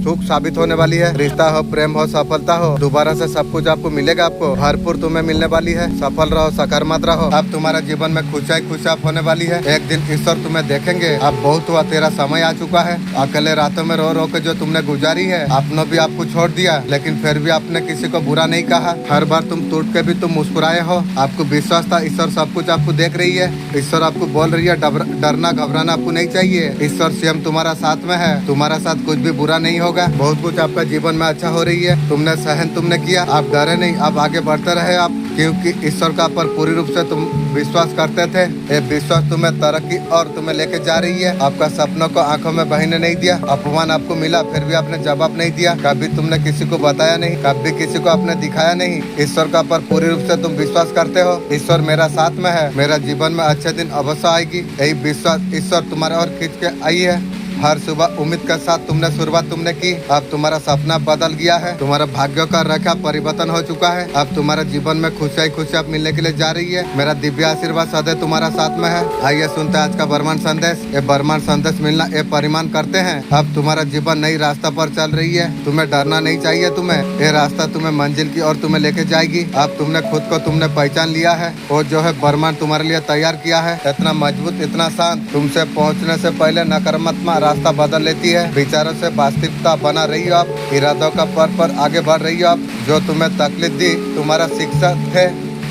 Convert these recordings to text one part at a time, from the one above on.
सुख साबित होने वाली है। रिश्ता हो, प्रेम हो, सफलता हो, दोबारा से सब कुछ आपको मिलेगा। आपको भरपूर तुम्हें मिलने वाली है। सफल रहो, सकारात्मक रहो। अब तुम्हारा जीवन में खुशियाँ होने वाली है। एक दिन ईश्वर तुम्हें देखेंगे। अब बहुत हुआ, तेरा समय आ चुका है। अकेले रातों में रो रो के जो तुमने गुजारी है, अपनों भी आपको छोड़ दिया, लेकिन फिर भी आपने किसी को बुरा नहीं कहा। हर बार तुम टूट के भी तुम मुस्कुराए हो। आपको विश्वास था ईश्वर सब कुछ आपको देख रही है। ईश्वर आपको बोल रही है, डरना घबराना आपको नहीं चाहिए। ईश्वर स्वयं तुम्हारा साथ में है। तुम्हारा साथ कुछ भी बुरा नहीं होगा। बहुत कुछ आपका जीवन में अच्छा हो रही है। तुमने सहन तुमने किया, आप डरे नहीं, आप आगे बढ़ते रहे आप, क्योंकि ईश्वर का पर पूरी रूप से तुम विश्वास करते थे। ये विश्वास तुम्हें तरक्की और तुम्हें लेके जा रही है। आपका सपनों को आंखों में बहने नहीं दिया। अपमान आपको मिला, फिर भी आपने जवाब नहीं दिया। कभी तुमने किसी को बताया नहीं, कभी किसी को आपने दिखाया नहीं। ईश्वर का पर पूरी रूप से तुम विश्वास करते हो। ईश्वर मेरा साथ में है, मेरा जीवन में अच्छे दिन अवश्य आएगी। यही विश्वास ईश्वर तुम्हारे और खींच के आई है। हर सुबह उम्मीद के साथ तुमने शुरुआत तुमने की। अब तुम्हारा सपना बदल गया है। तुम्हारा भाग्य का रेखा परिवर्तन हो चुका है। अब तुम्हारे जीवन में खुशियाँ मिलने के लिए जा रही है। मेरा दिव्य आशीर्वाद सदैव तुम्हारा साथ में है। आइए सुनते हैं आज का बरमान संदेश। ये बरमान संदेश मिलना ये परिमाण करते हैं। अब तुम्हारा जीवन नई रास्ता पर चल रही है। तुम्हें डरना नहीं चाहिए। तुम्हें ये रास्ता तुम्हें मंजिल की ओर तुम्हें लेके जाएगी। अब तुमने खुद को तुमने पहचान लिया है। और जो है बरमान तुम्हारे लिए तैयार किया है, इतना मजबूत, इतना शांत। तुमसे पहुँचने से पहले नकारात्मक रास्ता बदल लेती है। विचारों से वास्तविकता बना रही हो आप। इरादों का पर आगे बढ़ रही हो आप। जो तुम्हें तकलीफ दी तुम्हारा शिक्षक थे।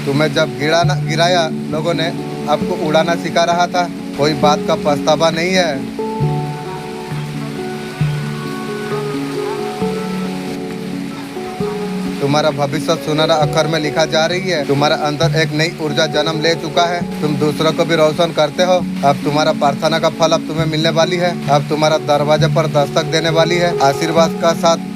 तुम्हें जब गिराया लोगों ने आपको उड़ाना सिखा रहा था। कोई बात का पछतावा नहीं है। तुम्हारा भविष्य सुनहरा अक्षर में लिखा जा रही है। तुम्हारा अंदर एक नई ऊर्जा जन्म ले चुका है। तुम दूसरों को भी रोशन करते हो। अब तुम्हारा प्रार्थना का फल अब तुम्हें मिलने वाली है। अब तुम्हारा दरवाजे पर दस्तक देने वाली है। आशीर्वाद का साथ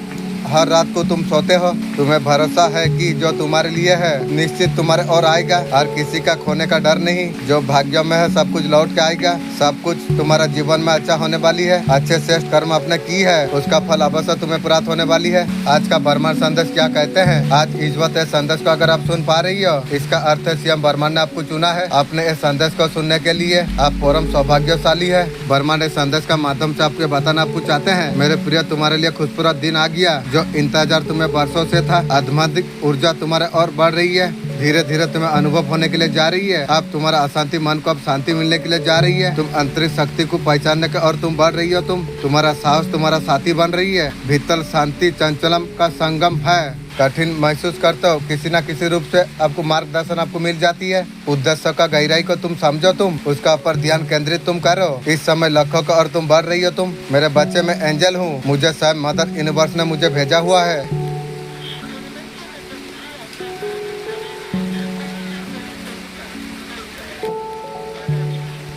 हर रात को तुम सोते हो। तुम्हें भरोसा है कि जो तुम्हारे लिए है निश्चित तुम्हारे और आएगा। हर किसी का खोने का डर नहीं। जो भाग्य में है सब कुछ लौट के आएगा। सब कुछ तुम्हारा जीवन में अच्छा होने वाली है। अच्छे श्रेष्ठ कर्म आपने की है, उसका फल अवश्य तुम्हें प्राप्त होने वाली है। आज का बरमान संदेश क्या कहते हैं? आज ईश्वर इस संदेश को अगर आप सुन पा रही हो, इसका अर्थ है स्वयं बरमान ने आपको चुना है अपने इस संदेश को सुनने के लिए। आप परम सौभाग्यशाली है। बरमान इस संदेश का माध्यम से आपको बताना आपको चाहते हैं, मेरे प्रिय तुम्हारे लिए खूबसूरत दिन आ गया। जो इंतजार तुम्हें वर्षों से था। आध्यात्मिक ऊर्जा तुम्हारे और बढ़ रही है। धीरे धीरे तुम्हें अनुभव होने के लिए जा रही है। अब तुम्हारा अशांति मन को अब शांति मिलने के लिए जा रही है। तुम अंतरिक्ष शक्ति को पहचानने के और तुम बढ़ रही हो। तुम्हारा साहस तुम्हारा साथी बन रही है। भीतर शांति चंचलम का संगम है। कठिन महसूस करते हो, किसी न किसी रूप से आपको मार्गदर्शन आपको मिल जाती है। उद्देश्य का गहराई को तुम समझो, तुम उसका पर ध्यान केंद्रित तुम करो। इस समय लक्ष्यों का और तुम बढ़ रही हो। तुम मेरे बच्चे में एंजल हूँ। मुझे स्वयं मदर यूनिवर्स ने मुझे भेजा हुआ है।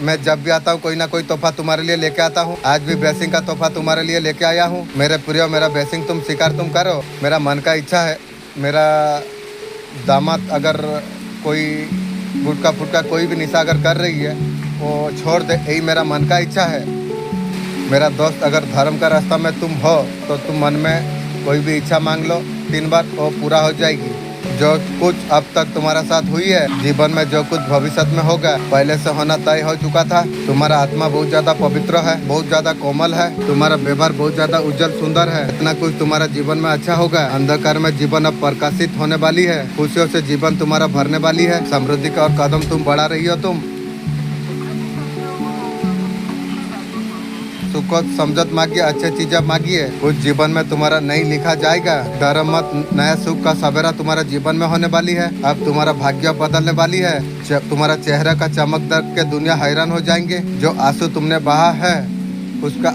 मैं जब भी आता हूँ कोई ना कोई तोहफा तुम्हारे लिए लेके आता हूँ। आज भी ब्लेसिंग का तोहफा तुम्हारे लिए लेके आया हूँ। मेरे प्रियो, मेरा ब्लेसिंग तुम स्वीकार तुम करो। मेरा मन का इच्छा है, मेरा दामाद अगर कोई गुटका फुटका कोई भी निशा अगर कर रही है वो छोड़ दे, यही मेरा मन का इच्छा है। मेरा दोस्त, अगर धर्म का रास्ता में तुम हो तो तुम मन में कोई भी इच्छा मांग लो, 3 बार वो पूरा हो जाएगी। जो कुछ अब तक तुम्हारा साथ हुई है, जीवन में जो कुछ भविष्य में होगा, पहले से होना तय हो चुका था। तुम्हारा आत्मा बहुत ज्यादा पवित्र है, बहुत ज्यादा कोमल है। तुम्हारा व्यवहार बहुत ज्यादा उज्जवल सुंदर है। इतना कुछ तुम्हारा जीवन में अच्छा होगा। अंधकार में जीवन अब प्रकाशित होने वाली है। खुशियों से जीवन तुम्हारा भरने वाली है। समृद्धि का और कदम तुम बढ़ा रही हो। तुम सुख समझत मांगिए, अच्छे चीजें मांगिए, कुछ जीवन में तुम्हारा नहीं लिखा जाएगा। डर मत, नया सुख का सवेरा तुम्हारा जीवन में होने वाली है। अब तुम्हारा भाग्य बदलने वाली है। तुम्हारा चेहरा का चमक देख के दुनिया हैरान हो जाएंगे। जो आंसू तुमने बहा है उसका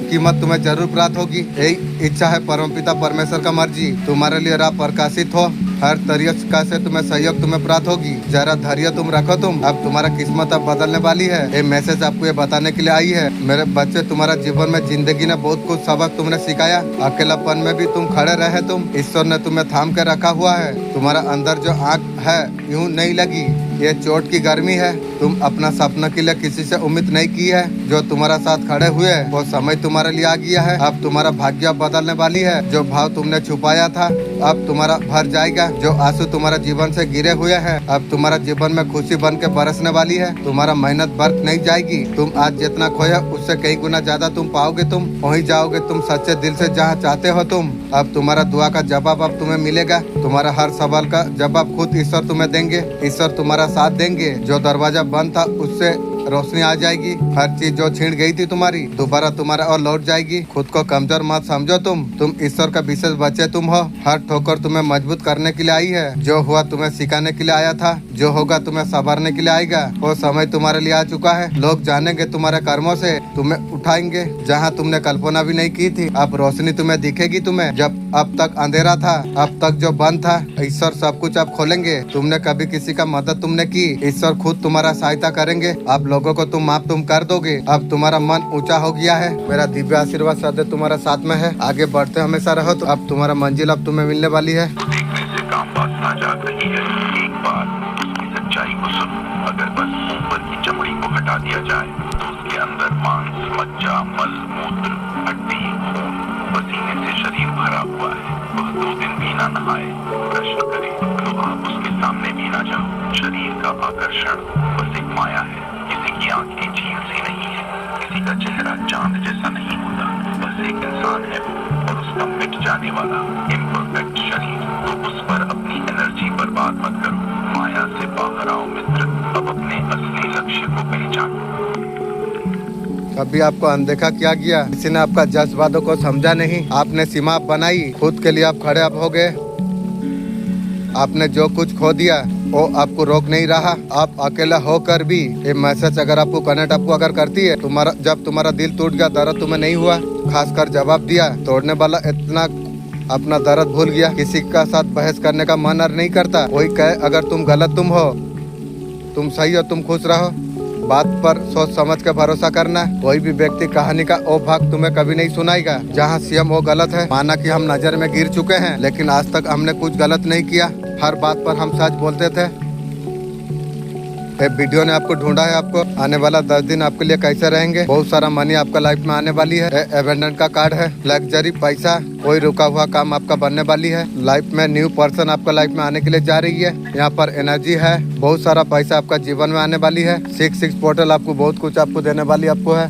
कीमत तुम्हें जरूर प्राप्त होगी। यही इच्छा है परमपिता परमेश्वर का मर्जी। तुम्हारे लिए राह प्रकाशित हो। हर तरीका से तुम्हें सहयोग तुम्हें प्राप्त होगी। जरा धैर्य तुम रखो। अब तुम्हारा किस्मत अब बदलने वाली है। ये मैसेज आपको ये बताने के लिए आई है। मेरे बच्चे, तुम्हारा जीवन में जिंदगी ने बहुत कुछ सबक तुमने सिखाया। अकेलापन में भी तुम खड़े रहे। ईश्वर ने तुम्हें थाम के रखा हुआ है। तुम्हारा अंदर जो आग है यूं नहीं लगी, ये चोट की गर्मी है। तुम अपना सपना के लिए किसी से उम्मीद नहीं की है। जो तुम्हारा साथ खड़े हुए वो समय तुम्हारे लिए आ गया है। अब तुम्हारा भाग्य बदलने वाली है। जो भाव तुमने छुपाया था अब तुम्हारा भर जाएगा। जो आंसू तुम्हारा जीवन से गिरे हुए हैं अब तुम्हारा जीवन में खुशी बन के बरसने वाली है। तुम्हारा मेहनत व्यर्थ नहीं जाएगी। तुम आज जितना खोया उससे कई गुना ज्यादा तुम पाओगे। तुम वहीं जाओगे तुम सच्चे दिल से जहाँ चाहते हो तुम। अब तुम्हारा दुआ का जवाब अब तुम्हें मिलेगा। तुम्हारा हर सवाल का जवाब खुद ईश्वर तुम्हें देंगे। ईश्वर तुम्हारा साथ देंगे। जो दरवाजा बंद था उससे रोशनी आ जाएगी। हर चीज जो छीन गई थी तुम्हारी दोबारा तुम्हारा और लौट जाएगी। खुद को कमजोर मत समझो। तुम ईश्वर का विशेष बच्चे तुम हो। हर ठोकर तुम्हें मजबूत करने के लिए आई है। जो हुआ तुम्हें सिखाने के लिए आया था। जो होगा तुम्हें संवारने के लिए आएगा। वो समय तुम्हारे लिए आ चुका है। लोग जानेंगे तुम्हारे कर्मों से। तुम्हें उठाएंगे जहाँ तुमने कल्पना भी नहीं की थी। अब रोशनी तुम्हें दिखेगी। तुम्हें जब अब तक अंधेरा था अब तक जो बंद था ईश्वर सब कुछ अब खोलेंगे। तुमने कभी किसी का मदद तुमने की ईश्वर खुद तुम्हारा सहायता करेंगे। अब लोगों को तुम माफ तुम कर दोगे। अब तुम्हारा मन ऊंचा हो गया है। मेरा दिव्य आशीर्वाद सदैव तुम्हारा साथ में है। आगे बढ़ते हमेशा रहो। तो अब तुम्हारा मंजिल अब तुम्हें मिलने वाली है। देखने से काम बात ना जा रही है। एक बार उसकी सच्चाई को सुन। अगर बस ऊपर की चमड़ी को हटा दिया जाए तो उसके अंदर मांस, मज्जा, मल, मूत्र, हड्डी, खून, पसीने से शरीर भरा हुआ है। वह 2 दिन भी ना नहाए, ब्रश न करे तो आप उसके सामने भी ना जाओ। शरीर का आकर्षण बस एक माया है। किसी की आंखें झील सी नहीं है। किसी का चेहरा चांद जैसा नहीं होता। बस एक इंसान है वो और उसका मिट जाने वाला इम्परफेक्ट शरीर। तो उस पर अपनी एनर्जी बर्बाद मत करो। माया से बाहर आओ मित्र। अब अपने असली लक्ष्य को पहचानो। कभी आपको अनदेखा किया गया। किसी ने आपका जज्बातों को समझा नहीं। आपने सीमा बनाई। खुद के लिए आप खड़े अब हो गए। आपने जो कुछ खो दिया वो आपको रोक नहीं रहा। आप अकेला होकर भी ये मैसेज अगर आपको कनेक्ट आपको अगर करती है जब तुम्हारा दिल टूट गया दर्द तुम्हें नहीं हुआ। खासकर जवाब दिया तोड़ने वाला इतना अपना दर्द भूल गया। किसी का साथ बहस करने का मन नहीं करता। वही कहे अगर तुम गलत तुम हो तुम सही हो तुम खुश रहो। बात पर सोच समझ के भरोसा करना। कोई भी व्यक्ति कहानी का वो भाग तुम्हें कभी नहीं सुनाएगा जहाँ सीएम वो गलत है। माना कि हम नजर में गिर चुके हैं लेकिन आज तक हमने कुछ गलत नहीं किया। हर बात पर हम सच बोलते थे। वीडियो ने आपको ढूंढा है। आपको आने वाला 10 दिन आपके लिए कैसे रहेंगे। बहुत सारा मनी आपका लाइफ में आने वाली है। एबेंडेंट का कार्ड है। लग्जरी पैसा कोई रुका हुआ काम आपका बनने वाली है। लाइफ में न्यू पर्सन आपका लाइफ में आने के लिए जा रही है। यहाँ पर एनर्जी है। बहुत सारा पैसा आपका जीवन में आने वाली है। 6 पोर्टल आपको बहुत कुछ आपको देने वाली आपको है।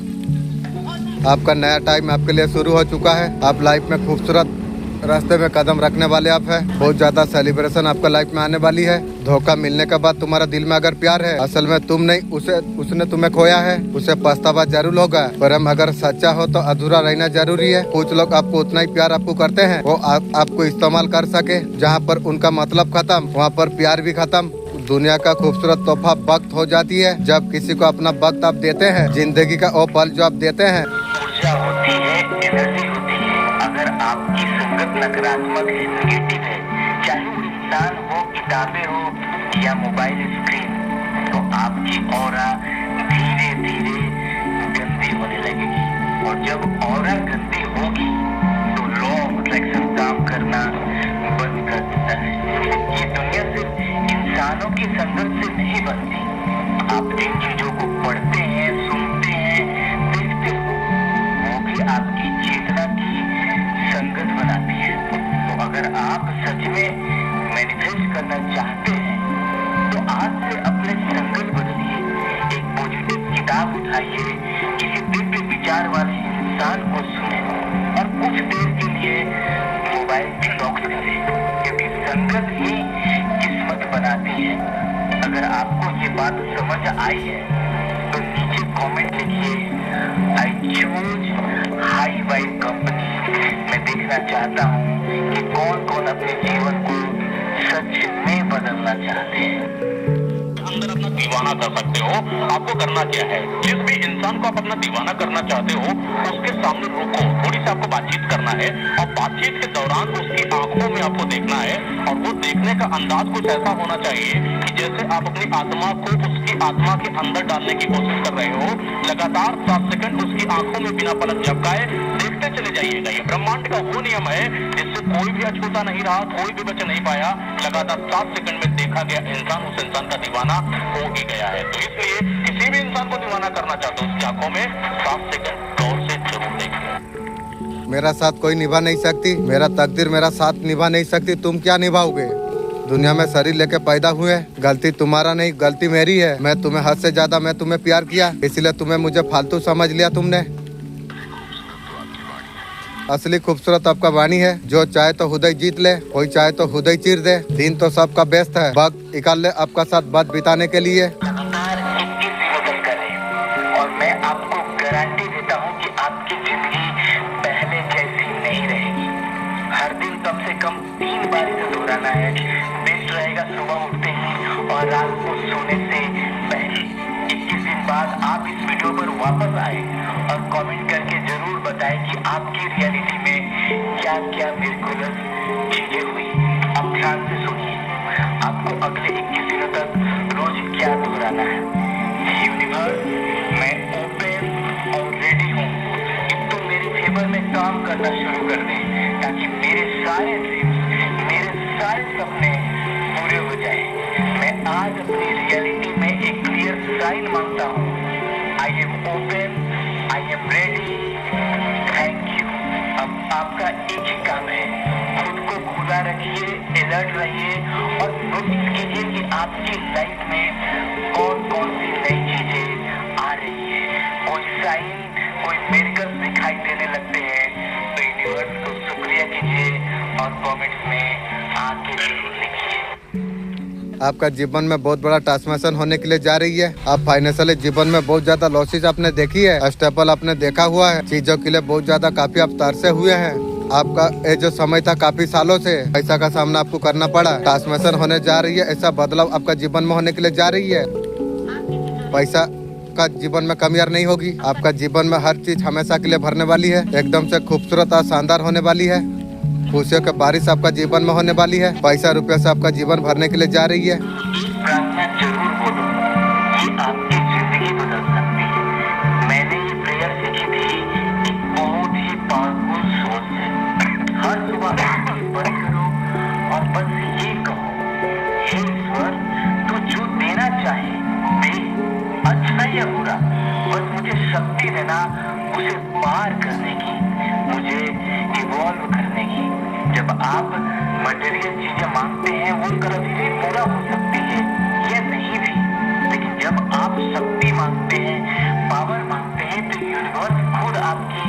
आपका नया टाइम आपके लिए शुरू हो चुका है। आप लाइफ में खूबसूरत रास्ते में कदम रखने वाले आप हैं। बहुत ज्यादा सेलिब्रेशन आपका लाइफ में आने वाली है। धोखा मिलने के बाद तुम्हारा दिल में अगर प्यार है असल में तुम नहीं उसने तुम्हें खोया है। उसे पछतावा जरूर होगा। प्रेम अगर सच्चा हो तो अधूरा रहना जरूरी है। कुछ लोग आपको उतना ही प्यार आपको करते हैं वो आपको इस्तेमाल कर सके। जहाँ पर उनका मतलब खत्म वहाँ पर प्यार भी खत्म। दुनिया का खूबसूरत तोहफा वक्त हो जाती है। जब किसी को अपना वक्त आप देते हैं जिंदगी का वो पल जो आप देते हैं ऊर्जा होती है, एनर्जी होती है। अगर आपकी संगत नकारात्मक है, नेगेटिव है, चाहे वो इंसान हो, किताबें हो या मोबाइल स्क्रीन, तो आपकी ऑरा धीरे धीरे गंदी होने लगेगी। और जब ऑरा गंदी होगी तो लॉ ऑफ अट्रैक्शन काम करना बंद कर देता है। ये दुनिया सिर्फ इंसानों की संगत से नहीं बनती। आप जिन चीजों को पढ़ते हैं, सुनते हैं, देखते हो वो भी आपकी चेतना की संगत बनाती है। तो अगर आप सच में मैनिफेस्ट करना चाहते हैं तो आज से अपने संगत बदलिए। एक पॉजिटिव किताब उठाइए, किसी दिव्य विचार वाले इंसान को सुने और कुछ देर के लिए मोबाइल डिटॉक्स करें, क्योंकि संगत ही किस्मत बनाती है। अगर आपको ये बात समझ आई है तो नीचे कमेंट लिखिए, I choose high vibe company. मैं देखना चाहता हूँ कि कौन कौन अपने जीवन को सच में बदलना चाहते हैं। अंदर अपना दीवाना कर सकते हो। आपको करना क्या है, जिस भी इंसान को आप अपना दीवाना करना चाहते हो उसके सामने रुको, थोड़ी सी आपको बातचीत करना है और बातचीत के दौरान उसकी आंखों में आपको देखना है और वो देखने का अंदाज कुछ ऐसा होना चाहिए कि जैसे आप अपनी आत्मा को उसकी आत्मा के अंदर डालने की कोशिश कर रहे हो। लगातार 7 सेकंड उसकी आंखों में बिना पलक झपकाए देखते चले जाइएगा। ये ब्रह्मांड का वो नियम है जिससे कोई भी अछूता नहीं रहा, कोई भी बच नहीं पाया। लगातार 7 सेकंड में देखा गया इंसान उस इंसान का दीवाना हो ही गया है। तो इसलिए किसी भी इंसान को दीवाना करना चाहते हो उसकी आंखों में 7 सेकंड गौर से जरूर देखिए। मेरा साथ कोई निभा नहीं सकती, मेरा तकदीर मेरा साथ निभा नहीं सकती, तुम क्या निभाओगे? दुनिया में शरीर लेके पैदा हुए, गलती तुम्हारा नहीं गलती मेरी है। मैं तुम्हें हद से ज्यादा मैं तुम्हें प्यार किया, इसलिए तुम्हें मुझे फालतू समझ लिया तुमने। असली खूबसूरत आपका वाणी है, जो चाहे तो हृदय जीत ले, कोई चाहे तो हृदय चीर दे। दिन तो सबका व्यस्त है, वक्त निकाल ले आपका साथ वक्त बिताने के लिए। लगातार 21 बदल करें और मैं आपको गारंटी देता हूँ कि आपकी जिंदगी पहले जैसी नहीं रहेगी। हर दिन कम से कम 3 बार इसे दोहराना है। बेस्ट रहेगा सुबह उठते ही और रात को सोने से पहले। 21 दिन बाद आप इस वीडियो पर वापस आए और कमेंट करके जरूर बताएं कि आपकी रियलिटी में क्या क्या मिरेकलस चीजें हुई। अब ध्यान से सुनिए, आपको अगले 21 दिनों तक रोज क्या दोहराना है। यूनिवर्स, मैं ओपन और रेडी हूँ कि तुम मेरे फेवर में काम करना शुरू कर दें, ताकि मेरे सारे ड्रीम्स, मेरे सारे सपने पूरे हो जाएं। मैं आज अपनी रियलिटी में एक क्लियर साइन मांगता हूँ। I am open, I am ready, thank you. अब आपका एक ही काम है, खुद को खुला रखिए, अलर्ट रहिए और नोटिस कीजिए कि आपकी लाइफ में कौन कौन सी नई चीजें आ रही है। कोई साइन, कोई मिरेकल्स दिखाई देने लगते हैं तो यूनिवर्स को शुक्रिया कीजिए और कमेंट्स में आके जरूर लिखिए। आपका जीवन में बहुत बड़ा ट्रांसफॉर्मेशन होने के लिए जा रही है। आप फाइनेंशियली जीवन में बहुत ज्यादा लॉसेज आपने देखी है, स्टेबल आपने देखा हुआ है, चीजों के लिए बहुत ज्यादा काफी आप तरसे हुए हैं। आपका ये जो समय था काफी सालों से पैसा का सामना आपको करना पड़ा। ट्रांसफॉर्मेशन होने जा रही है, ऐसा बदलाव आपका जीवन में होने के लिए जा रही है। पैसा का जीवन में कमी नहीं होगी, आपका जीवन में हर चीज हमेशा के लिए भरने वाली है, एकदम से खूबसूरत और शानदार होने वाली है। खुशियों की बारिश आपका जीवन में होने वाली है, पैसा रुपया से आपका जीवन भरने के लिए जा रही है। प्रार्थना जरूर बोलो, ये आपकी जिंदगी बदल सकती है। मैंने ये प्रेयर सीखी थी, एक बहुत ही पावरफुल सोच है। हर सुबह आंखें बंद करो और बस ये कहो, हे ईश्वर, तू जो देना चाहे दे, अच्छा या बुरा, बस मुझे शक्ति देना उसे पार करने की, मुझे इवॉल्व करने की। जब आप मटेरियल चीजें मांगते हैं वो कभी भी पूरा हो सकती है या नहीं भी, लेकिन जब आप शक्ति मांगते हैं, पावर मांगते हैं, तो यूनिवर्स खुद आपकी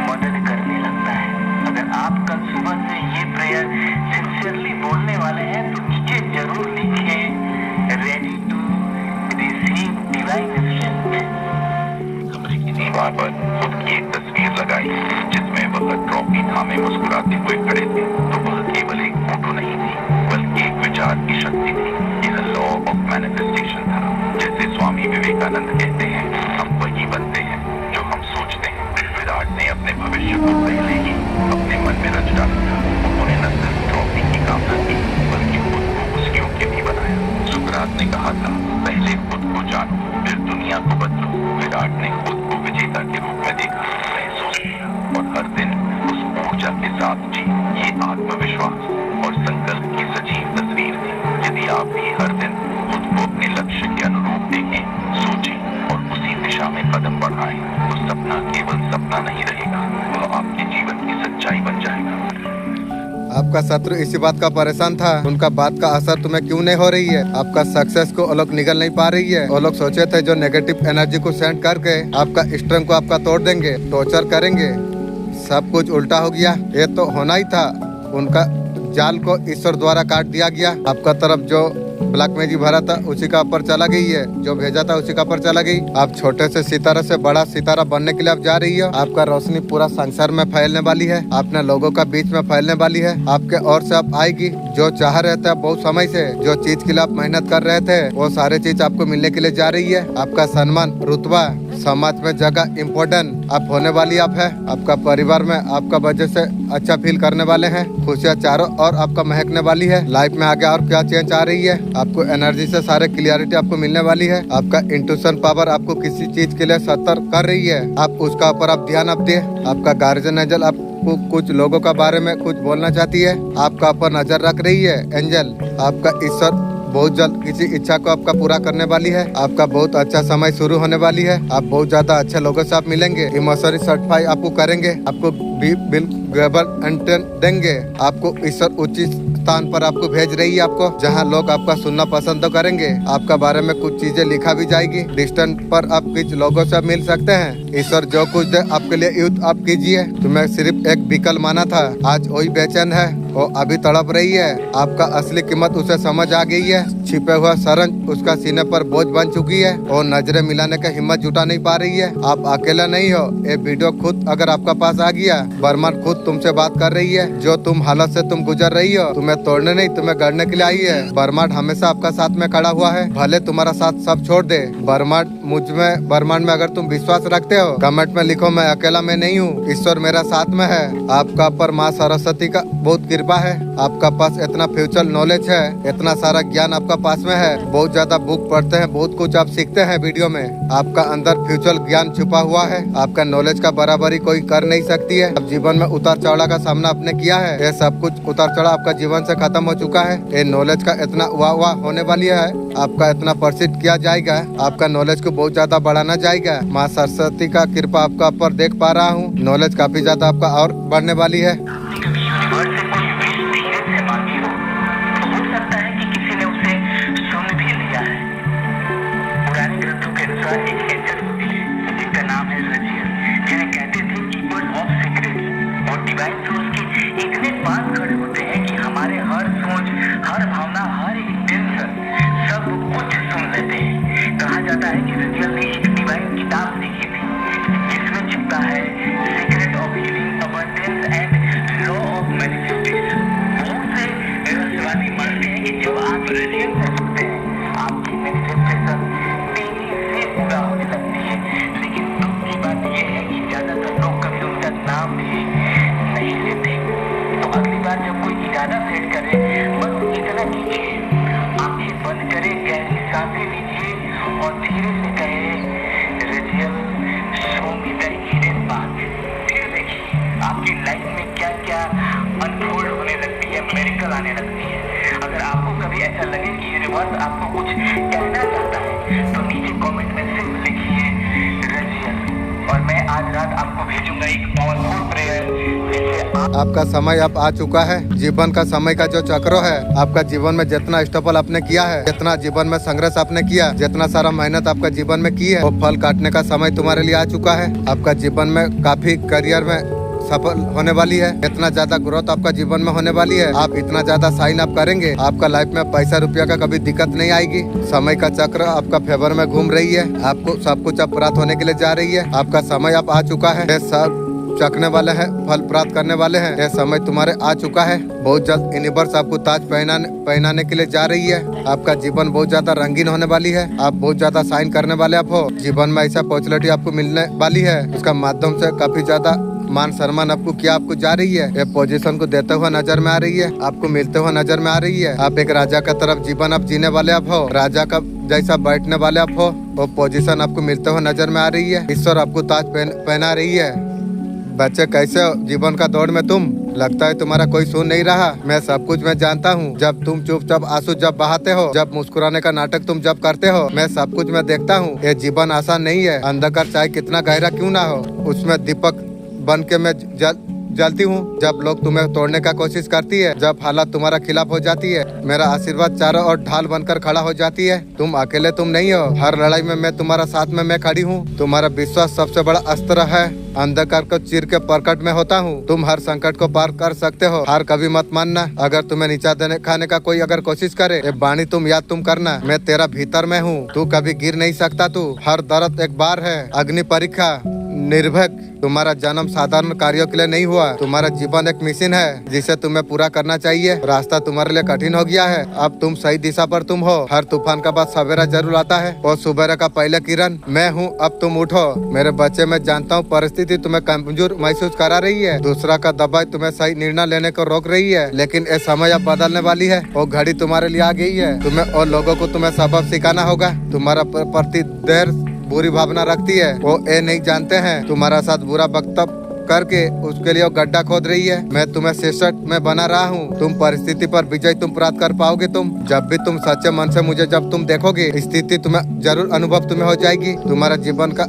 मदद करने लगता है। अगर आप कल सुबह से ये प्रेयर सिंसियरली बोलने वाले हैं तो नीचे जरूर लिखें, ready to receive divine strength. कमरे की दीवार पर खुद की एक तस्वीर लगाई जिसमें वह ट्रॉफी थामे मुस्कुराते हुए खड़े थे। तो वह केवल एक फोटो नहीं थी, बल्कि एक विचार की शक्ति थी। यह लॉ ऑफ मैनिफेस्टेशन था। जैसे स्वामी विवेकानंद कहते हैं, हम वही बनते हैं जो हम सोचते हैं। विराट ने अपने भविष्य को पहले ही अपने मन में रच डाला था। उन्होंने न सिर्फ ट्रॉफी की कामना की, बल्कि खुद को उसके योग्य भी बनाया। सुकरात ने कहा था, पहले खुद को जानो, फिर दुनिया को बदलो। विराट ने खुद को विजेता के रूप में देखा, महसूस किया और हर दिन उस ऊर्जा के साथ जी। ये आत्मविश्वास और संकल्प की सजीव तस्वीर थी। यदि आप भी हर दिन खुद को अपने लक्ष्य के अनुरूप देखें, सोचें और उसी दिशा में कदम बढ़ाएं, तो सपना केवल सपना नहीं रहेगा, वह आपके जीवन की सच्चाई बन जाएगा। आपका शत्रु इसी बात का परेशान था, उनका बात का असर तुम्हें क्यों नहीं हो रही है। आपका सक्सेस को वो लोग निगल नहीं पा रही है। वो लोग सोचे थे जो नेगेटिव एनर्जी को सेंड करके आपका स्ट्रेंथ को आपका तोड़ देंगे, टॉर्चर करेंगे। सब कुछ उल्टा हो गया, ये तो होना ही था। उनका जाल को ईश्वर द्वारा काट दिया गया। आपका तरफ जो ब्लैक मैजिक भरा था उसी का ऊपर चला गई है, जो भेजा था उसी का ऊपर चला गई। आप छोटे से सितारा से बड़ा सितारा बनने के लिए आप जा रही हो। आपका रोशनी पूरा संसार में फैलने वाली है, अपने लोगों का बीच में फैलने वाली है। आपके ओर से आप आएगी, जो चाह रहे थे बहुत समय से, जो चीज के लिए आप मेहनत कर रहे थे, वो सारे चीज आपको मिलने के लिए जा रही है। आपका सम्मान, रुतबा, समाज में जगह इम्पोर्टेंट आप होने वाली आप है। आपका परिवार में आपका वजह से अच्छा फील करने वाले हैं। खुशियाँ चारों और आपका महकने वाली है। लाइफ में आगे और क्या चेंज आ रही है, आपको एनर्जी से सारे क्लियरिटी आपको मिलने वाली है। आपका इंट्यूशन पावर आपको किसी चीज के लिए सतर्क कर रही है, आप उसका ऊपर आप ध्यान आप दिए। आपका गार्जियन एंजल आपको कुछ लोगों का बारे में कुछ बोलना चाहती है, आपका ऊपर नजर रख रही है एंजल। आपका ईश्वर बहुत जल्द किसी इच्छा को आपका पूरा करने वाली है। आपका बहुत अच्छा समय शुरू होने वाली है। आप बहुत ज्यादा अच्छे लोगों से आप मिलेंगे। इमोशनली सर्टिफाई आपको करेंगे, आपको बिल ग्लोबल एंटेन देंगे। आपको ईश्वर उचित स्थान पर आपको भेज रही है, आपको जहां लोग आपका सुनना पसंद तो करेंगे। आपका बारे में कुछ चीजें लिखा भी जाएगी। डिस्टेंस पर आप कुछ लोगों से मिल सकते हैं। ईश्वर जो कुछ दे आपके लिए युद्ध आप कीजिए। तुम्हें सिर्फ एक विकल्प माना था, आज वही बेचैन है, वो अभी तड़प रही है। आपका असली कीमत उसे समझ आ गई है। छिपे हुआ सरंज उसका सीने पर बोझ बन चुकी है। वो नजरें मिलाने का हिम्मत जुटा नहीं पा रही है। आप अकेला नहीं हो। ये वीडियो खुद अगर आपका पास आ गया, बर्माड खुद तुमसे बात कर रही है। जो तुम हालत से तुम गुजर रही हो, तुम्हें तोड़ने नहीं, तुम्हें गढ़ने के लिए आई है। बर्माड हमेशा आपका साथ में खड़ा हुआ है, भले तुम्हारा साथ सब छोड़ दे। बर्माड में अगर तुम विश्वास रखते हो, कमेंट में लिखो मैं अकेला में नहीं हूँ, ईश्वर मेरा साथ में है। आपका पर माँ सरस्वती का बहुत कृपा है। आपका पास इतना फ्यूचर नॉलेज है, इतना सारा ज्ञान आपका पास में है। बहुत ज्यादा बुक पढ़ते हैं, बहुत कुछ आप सीखते हैं वीडियो में। आपका अंदर फ्यूचर ज्ञान छुपा हुआ है। आपका नॉलेज का बराबरी कोई कर नहीं सकती है। अब जीवन में उतार चढ़ाव का सामना आपने किया है। ये सब कुछ उतार चढ़ाव आपका जीवन से खत्म हो चुका है। ये नॉलेज का इतना वाह होने वाली है, आपका इतना प्रसिद्ध किया जाएगा। आपका नॉलेज को बहुत ज्यादा बढ़ाना जाएगा। माँ सरस्वती का कृपा आपका पर देख पा रहा हूँ। नॉलेज काफी ज्यादा आपका और बढ़ने वाली है। कभी यूनिवर्स से कोई विश धीरे से मांगी हो तो हो सकता है कि किसी ने उसे सुन भी लिया है। पुराने ग्रंथों के अनुसार एक एंजल होती है जिसका नाम है रजियल। जिन्हें कहते थे कीपर्स ऑफ सीक्रेट्स। और डिवाइन सोर्स के इतने पास खड़े होते हैं कि हमारे हर सोच, हर भावना, हर इंटेंशन सब कुछ सुन लेते हैं। कहा जाता है कि रजियल ने एक डिवाइन किताब लिखी थी जिसमें छिपा है secret of healing, abundance and law of manifestation. बहुत से रहस्यवादी मानते हैं कि जब आप रजियल से सुनते हैं, आपकी मैनिफेस्टेशन तेजी से पूरा होने लगती है। लेकिन दुख की बात यह है कि ज्यादातर लोग कभी उनका नाम भी नहीं लेते। तो अगली बार जब कोई इरादा सेट करे, बस इतना कीजिए, आंखें बंद करें, गहरी सांसें लीजिए और धीरे से कहे Raziel show me the hidden path. फिर देखिए आपकी लाइफ में क्या क्या अनफोल्ड होने लगती है, मिरेकल आने लगती है। अगर आपको कभी ऐसा लगे कि यूनिवर्स आपको कुछ कहना चाहता है तो नीचे कमेंट में सिर्फ लिखिए रजियल और मैं आज रात आपको भेजूंगा एक पावरफुल प्रेयर जिससे आपका समय अब आ चुका है। जीवन का समय का जो चक्र है, आपका जीवन में जितना स्ट्रगल आपने किया है, जितना जीवन में संघर्ष आपने किया, जितना सारा मेहनत आपका जीवन में की है, वो फल काटने का समय तुम्हारे लिए आ चुका है। आपका जीवन में काफी करियर में सफल होने वाली है। इतना ज्यादा ग्रोथ आपका जीवन में होने वाली है। आप इतना ज्यादा साइन अप करेंगे, आपका लाइफ में पैसा रुपया का कभी दिक्कत नहीं आएगी। समय का चक्र आपका फेवर में घूम रही है। आपको सब कुछ अब प्राप्त होने के लिए जा रही है। आपका समय अब आ चुका है। ये सब चखने वाले हैं, फल प्राप्त करने वाले हैं। यह समय तुम्हारे आ चुका है। बहुत जल्द यूनिवर्स आपको ताज पहनाने के लिए जा रही है। आपका जीवन बहुत ज्यादा रंगीन होने वाली है। आप बहुत ज्यादा साइन करने वाले आप हो। जीवन में ऐसा अपॉर्चुनिटी आपको मिलने वाली है, उसका माध्यम से काफी ज्यादा मान सम्मान आपको क्या आपको जा रही है। ये पोजीशन को देते हुए नजर में आ रही है, आपको मिलते हुए नजर में आ रही है। आप एक राजा का तरफ जीवन आप जीने वाले आप हो, राजा का जैसा बैठने वाले आप हो, वो पोजीशन आपको मिलते हुए नजर में आ रही है। ईश्वर आपको ताज पहना रही है। बच्चे कैसे हो जीवन का दौड़ में तुम? लगता है तुम्हारा कोई सुन नहीं रहा। मैं सब कुछ मैं जानता हूँ। जब तुम चुपचाप आंसू जब बहाते हो, जब मुस्कुराने का नाटक तुम जब करते हो, मैं सब कुछ मैं देखता हूँ। ये जीवन आसान नहीं है। अंधकार चाहे कितना गहरा क्यों ना हो, उसमें दीपक बन के मैं जलती हूँ। जब लोग तुम्हें तोड़ने का कोशिश करती है, जब हालात तुम्हारा खिलाफ हो जाती है, मेरा आशीर्वाद चारों ओर ढाल बनकर खड़ा हो जाती है। तुम अकेले तुम नहीं हो। हर लड़ाई में मैं तुम्हारा साथ में मैं खड़ी हूँ। तुम्हारा विश्वास सबसे बड़ा अस्त्र है। अंधकार को चीर के प्रकट में होता हूँ। तुम हर संकट को पार कर सकते हो। हार कभी मत मानना। अगर तुम्हें नीचा देने खाने का कोई अगर कोशिश करे, ये बाणी तुम याद तुम करना। मैं तेरा भीतर में हूँ, तू कभी गिर नहीं सकता। तू हर दर्द एक बार है। अग्नि परीक्षा निर्भीक। तुम्हारा जन्म साधारण कार्यों के लिए नहीं हुआ। तुम्हारा जीवन एक मिशन है जिसे तुम्हें पूरा करना चाहिए। रास्ता तुम्हारे लिए कठिन हो गया है, अब तुम सही दिशा पर तुम हो। हर तूफान का बाद सवेरा जरूर आता है और सुबह का पहले किरण मैं हूँ। अब तुम उठो मेरे बच्चे। मैं जानता हूँ परिस्थिति तुम्हें कमजोर महसूस करा रही है, दूसरा का दबाव तुम्हें सही निर्णय लेने को रोक रही है, लेकिन ये समय अब बदलने वाली है। वो घड़ी तुम्हारे लिए आ गई है। तुम्हें और लोगों को तुम्हें सबक सिखाना होगा। तुम्हारा प्रति देर बुरी भावना रखती है, वो ये नहीं जानते हैं तुम्हारा साथ बुरा वक्त करके उसके लिए वो गड्ढा खोद रही है। मैं तुम्हें शीर्षक में बना रहा हूँ। तुम परिस्थिति पर विजय तुम प्राप्त कर पाओगे। तुम जब भी तुम सच्चे मन से मुझे जब तुम देखोगे, स्थिति तुम्हें जरूर अनुभव तुम्हें हो जाएगी। तुम्हारा जीवन का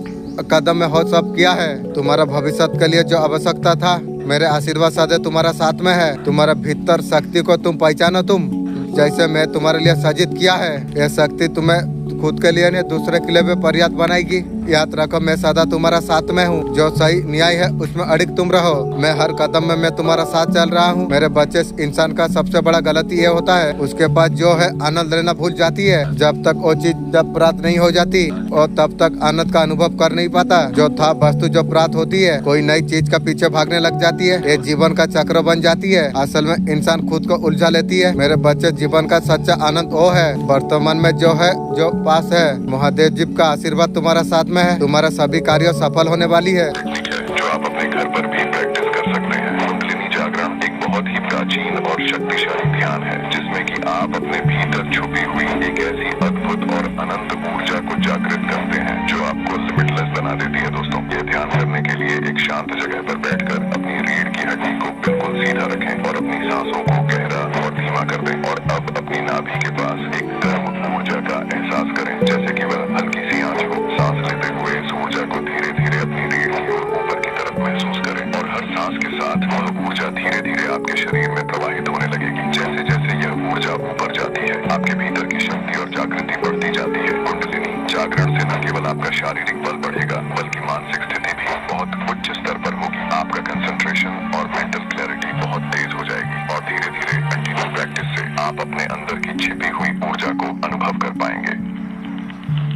कदम में हो सब किया है। तुम्हारा भविष्य के लिए जो आवश्यकता था, मेरे आशीर्वाद सदैव तुम्हारा साथ में है। तुम्हारा भीतर शक्ति को तुम पहचानो। तुम जैसे मैं तुम्हारे लिए सज्जित किया है, यह शक्ति तुम्हें खुद के लिए नहीं दूसरे के लिए भी पर्याप्त बनाएगी। याद रखो, मैं सदा तुम्हारा साथ में हूँ। जो सही न्याय है उसमें अड़िग तुम रहो। मैं हर कदम में मैं तुम्हारा साथ चल रहा हूँ। मेरे बच्चे, इंसान का सबसे बड़ा गलती ये होता है, उसके पास जो है आनंद लेना भूल जाती है। जब तक वो चीज जब प्राप्त नहीं हो जाती और तब तक आनंद का अनुभव कर नहीं पाता। जो था वस्तु जो प्राप्त होती है, कोई नई चीज का पीछे भागने लग जाती है। ये जीवन का चक्र बन जाती है। असल में इंसान खुद को उलझा लेती है। मेरे बच्चे, जीवन का सच्चा आनंद वो है वर्तमान में जो है, जो पास है। महादेव जी का आशीर्वाद तुम्हारा साथ में है। तुम्हारा सभी कार्य सफल होने वाली है। टेक्निक है जो आप अपने घर पर भी प्रैक्टिस कर सकते हैं। कुंडलिनी जागरण एक बहुत ही प्राचीन और शक्तिशाली ध्यान है, जिसमें कि आप अपने भीतर छुपी हुई एक ऐसी अद्भुत और अनंत ऊर्जा को जागृत करते हैं जो आपको लिमिटलेस बना देती है। दोस्तों, ये ध्यान करने के लिए एक शांत जगह पर बैठकर अपनी रीढ़ की हड्डी को बिल्कुल सीधा रखें और अपनी सांसों को गहरा और धीमा कर दें। और अब अपनी नाभि के पास एक गर्म ऊर्जा का एहसास करें, जैसे कि वह हल्की सी आंच हो। सांस लेते हुए इस ऊर्जा को धीरे धीरे अपनी रीढ़ की ओर ऊपर की तरफ महसूस करें और हर सांस के साथ वह ऊर्जा धीरे धीरे आपके शरीर में प्रवाहित होने लगेगी। जैसे जैसे यह ऊर्जा ऊपर जाती है, आपके भीतर की शक्ति और जागृति बढ़ती जाती है। कुंडलिनी जागरण से न केवल आपका शारीरिक बल बढ़ेगा, बल्कि मानसिक स्थिति भी बहुत उच्च स्तर पर होगी। आपका कंसंट्रेशन और मेंटल क्लैरिटी बहुत तेज हो जाएगी और धीरे धीरे कंटिन्यू प्रैक्टिस से आप अपने अंदर की छिपी हुई ऊर्जा को अनुभव कर पाएंगे।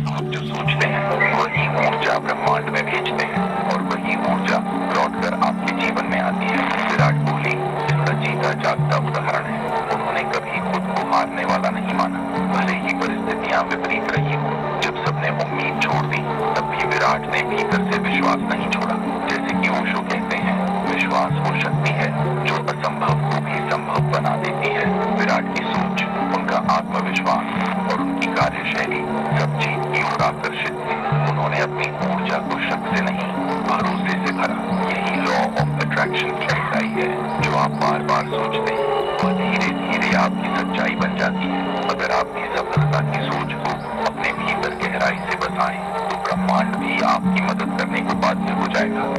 आप जो सोचते हैं वही ऊर्जा ब्रह्मांड में भेजते हैं और वही ऊर्जा लौटकर आपके जीवन में आती है। विराट कोहली इसका जीता जागता उदाहरण है। उन्होंने कभी खुद को हारने वाला नहीं माना, भले ही परिस्थितियां विपरीत रही हो। जब सबने उम्मीद छोड़ दी, तब भी विराट ने भीतर से विश्वास नहीं छोड़ा। जैसे कि ओशो कहते हैं, विश्वास वो शक्ति है जो असंभव को भी संभव बना देती है। विराट की सोच, उनका आत्मविश्वास और उनकी कार्यशैली सब जीत की ओर आकर्षित थे। उन्होंने अपनी ऊर्जा को शक से नहीं, भरोसे से भरा। यही लॉ ऑफ अट्रैक्शन की गहराई है। जो आप बार बार सोचते हैं, वह धीरे धीरे आपकी सच्चाई बन जाती है। अगर आप भी सफलता की सोच को अपने भीतर गहराई से बसाएं, तो ब्रह्मांड भी आपकी मदद करने को बाध्य हो जाएगा।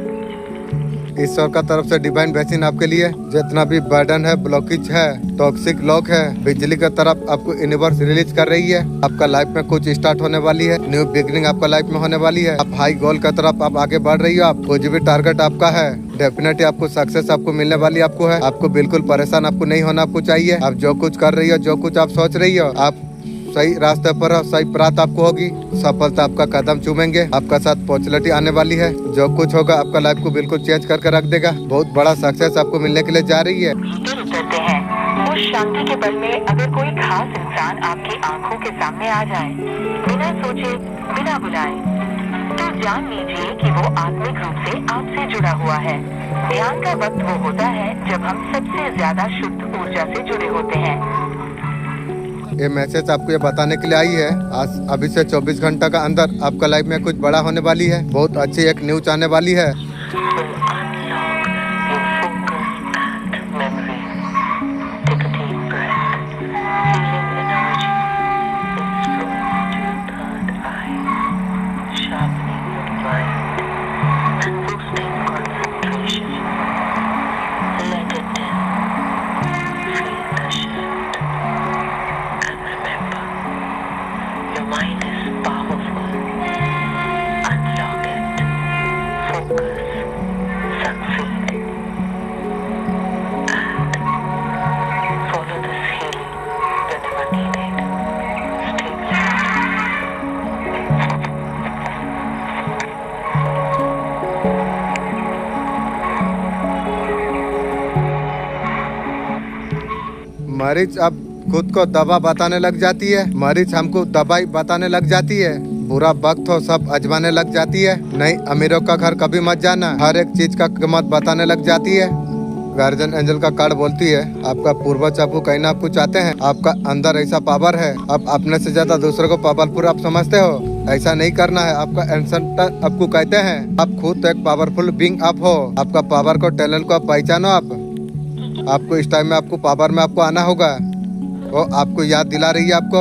ईश्वर का तरफ से डिवाइन ब्लेसिंग आपके लिए। जितना भी बर्डन है, ब्लॉकेज है, टॉक्सिक लॉक है, बिजली की तरफ आपको यूनिवर्स रिलीज कर रही है। आपका लाइफ में कुछ स्टार्ट होने वाली है। न्यू बिगिनिंग आपका लाइफ में होने वाली है। आप हाई गोल की तरफ आप आगे बढ़ रही हो। आप कुछ भी टारगेट आपका है, डेफिनेटली आपको सक्सेस आपको मिलने वाली आपको है। आपको बिल्कुल परेशान आपको नहीं होना आपको चाहिए। आप जो कुछ कर रही हो, जो कुछ आप सोच रही हो, आप सही रास्ते पर हो, सही प्राप्त आपको होगी। सफलता आपका कदम चूमेंगे। आपका साथ पॉपुलैरिटी आने वाली है। जो कुछ होगा आपका लाइफ को बिल्कुल चेंज करके रख देगा। बहुत बड़ा सक्सेस आपको मिलने के लिए जा रही है। भीतर उतरते हैं। उस शांति के बल में अगर कोई खास इंसान आपकी आंखों के सामने आ जाए, बिना सोचे बिना बुलाए, तो जान लीजिए कि वो आत्मिक रूप से आपसे जुड़ा हुआ है। ध्यान का वक्त वो होता है जब हम सबसे ज्यादा शुद्ध ऊर्जा से जुड़े होते हैं। ये मैसेज आपको ये बताने के लिए आई है, आज अभी से 24 घंटा का अंदर आपका लाइफ में कुछ बड़ा होने वाली है। बहुत अच्छी एक न्यूज आने वाली है। Mind is powerful. Unlock it. Focus. Succeed. And follow this healing whenever needed. Stay मरीज अब खुद को दवा बताने लग जाती है। मरीज हमको दवाई बताने लग जाती है। बुरा वक्त हो सब अजमाने लग जाती है। नहीं, अमीरों का घर कभी मत जाना। हर एक चीज का कीमत बताने लग जाती है। गार्जियन एंजल का कार्ड बोलती है, आपका पूर्वज आपको कहीं ना कुछ चाहते हैं। आपका अंदर ऐसा पावर है, आप अपने से ज्यादा दूसरों को पावरफुल आप समझते हो। ऐसा नहीं करना है। आपका एंसेस्टर आपको कहते हैं आप खुद एक पावरफुल बीइंग आप हो। आपका पावर को, टैलेंट को आप पहचानो। आपको इस टाइम में आपको पावर में आपको आना होगा। वो आपको याद दिला रही है आपको।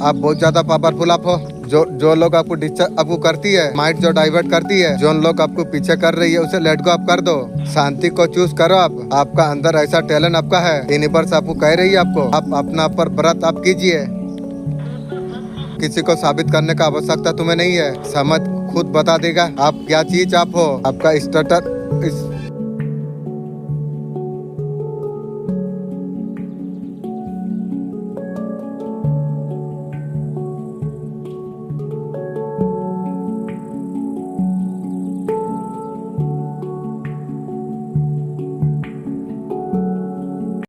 आप बहुत ज्यादा पावरफुल आप हो। जो लोग आपको डिस्टर्ब आपको करती है, माइंड जो डाइवर्ट करती है, जो लोग आपको पीछे कर रही है, उसे लेट गो आप कर दो। शांति को चूज करो। आपका अंदर ऐसा टैलेंट आपका है। यूनिवर्स आपको कह रही है आपको आप अपना पर व्रत आप कीजिए। किसी को साबित करने का आवश्यकता तुम्हें नहीं है। समझ खुद बता देगा आप क्या चीज आप हो। आपका स्टेटस